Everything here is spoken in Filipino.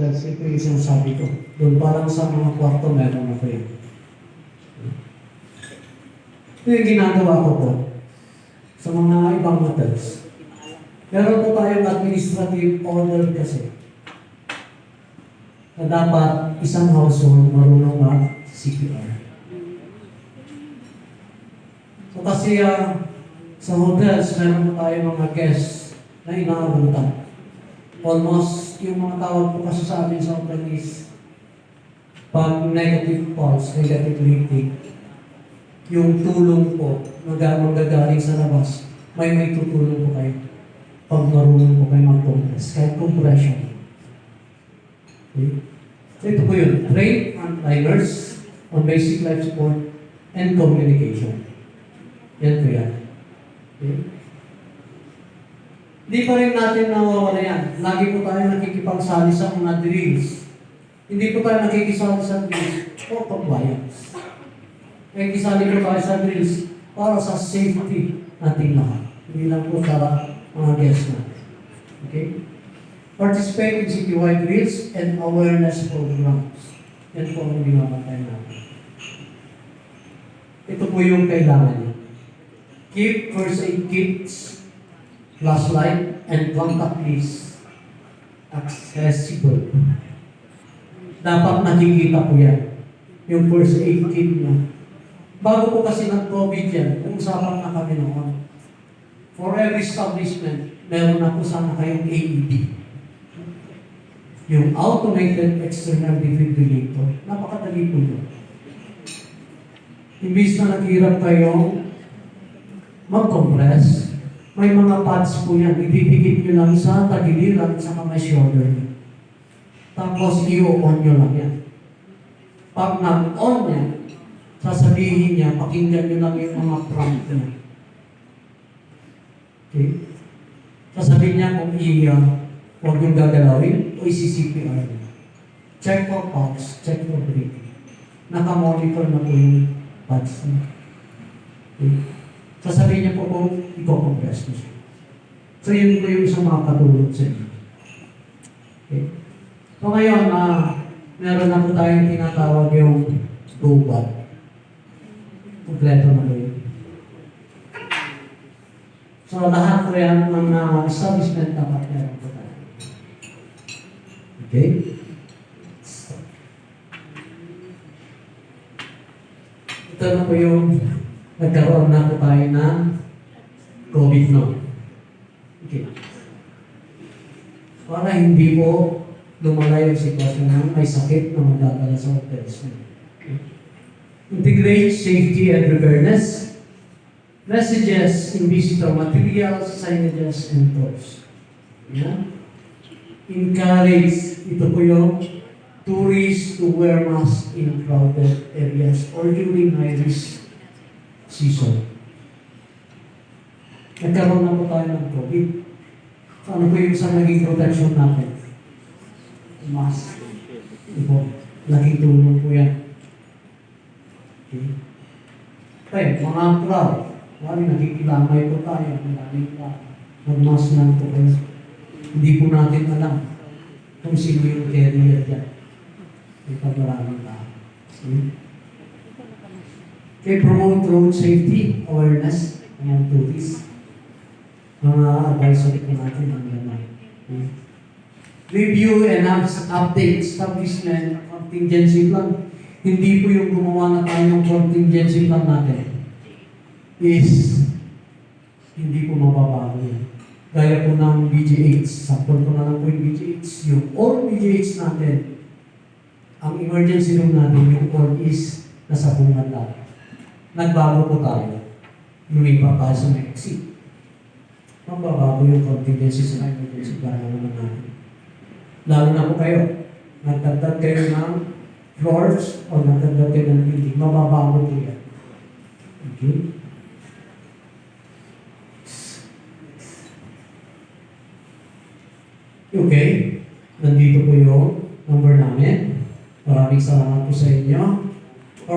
hotels, ito yung sinasabi ko. Doon pa lang sa mga kwarto, meron na kayo. Ito yung ginagawa ko po sa mga ibang hotels. Meron po tayong administrative order kasi na dapat isang household marunong mag-CPR. So kasi sa hotels, meron po tayong mga guests na inaabutan. Almost, yung mga tawag po kasi sa amin sa hotel is pag negative pulse, negative rating, yung tulong po manggagaling sa labas, may tutulong po kayo pag marunong po kayo mag-compress, kahit compression. Okay? So ito po yun, train frontliners on basic life support and communication. Yan po yan. Okay? Hindi pa rin natin nawawala yan. Lagi po tayo nakikipagsali sa mga drills. Hindi po tayo nakikisali sa drills for compliance. Nakikisali po tayo sa drills para sa safety natin lahat. Hindi lang po para mga guests natin. Okay? Participate in citywide drills and awareness programs. Yan po ang ginagawa natin. Ito po yung kailangan niya. Keep first aid kits, flashlight, and contact list accessible. Dapat nakikita po yan. Yung first aid kit niya. Bago po kasi ng-COVID yan, usapan na kami noon. For every establishment, meron na po sana kayong AED. Yung Automated External Defibrillator. Napakadali po yun. Imbis na naghirap kayong mag-compress, may mga pads po yan. Ididikit nyo lang sa tagiliran sa kamay shoulder. Tapos i-on nyo lang yan. Pag nag-on yan, sasabihin niya, pakinggan nyo lang yung mga prompt niya. Okay? Sasabihin niya kung huwag yung gagalawin o isi-CPR niya. Check for pulse, check for breathing. Naka-monitor na po yung pads niya. Okay? Sasabihin niya po kung i-compress mo siya. So yun po yung isang makakatulog sa inyo. Okay? So ngayon, meron na po tayong tinatawag yung robot. Kompleto na po yun. So lahat po yan ng establishment dapat meron po tayo. Okay? Ito na po yung nagkaroon na po tayo ng COVID no. Okay. Para hindi po lumala yung sitwasyon ng may sakit na magdadala sa hotels. Okay. Integrate safety and preparedness. Messages in visitor materials, signages, and tours. Yeah. Encourage, ito po yung tourists to wear masks in crowded areas or during high-risk season. Nagkaroon na po tayo ng COVID. So ano po yung isang naging protection natin? Mask. Ito po. Laking tulong po yan. Okay. Okay, mga crowd. Wari, nakikilamay po tayo. Maraming pa. Mag-mask lang po kayo. Hindi po natin alam kung sino yung carrier dyan. Ito maraming tao. Okay, promote road safety, awareness, ng tourists. Mga advisory po natin ang gano'n. Okay. Review and update establishment contingency plan. Hindi po yung gumawa na tayo ng contingency plan natin is hindi po mababago yan. Gaya po ng BGH, sample ko na lang po yung BGH. Yung all BGH natin, ang emergency room natin, yung all is nasa bungan lang. Nagbago po tayo. Lumipa tayo sa exit. Magbabago yung contingency sa emergency plan naman natin. Lalo na po kayo, nagdagdag kayo ng floors o nagdagdag kayo ng building, mababago po yan. Okay? Okay?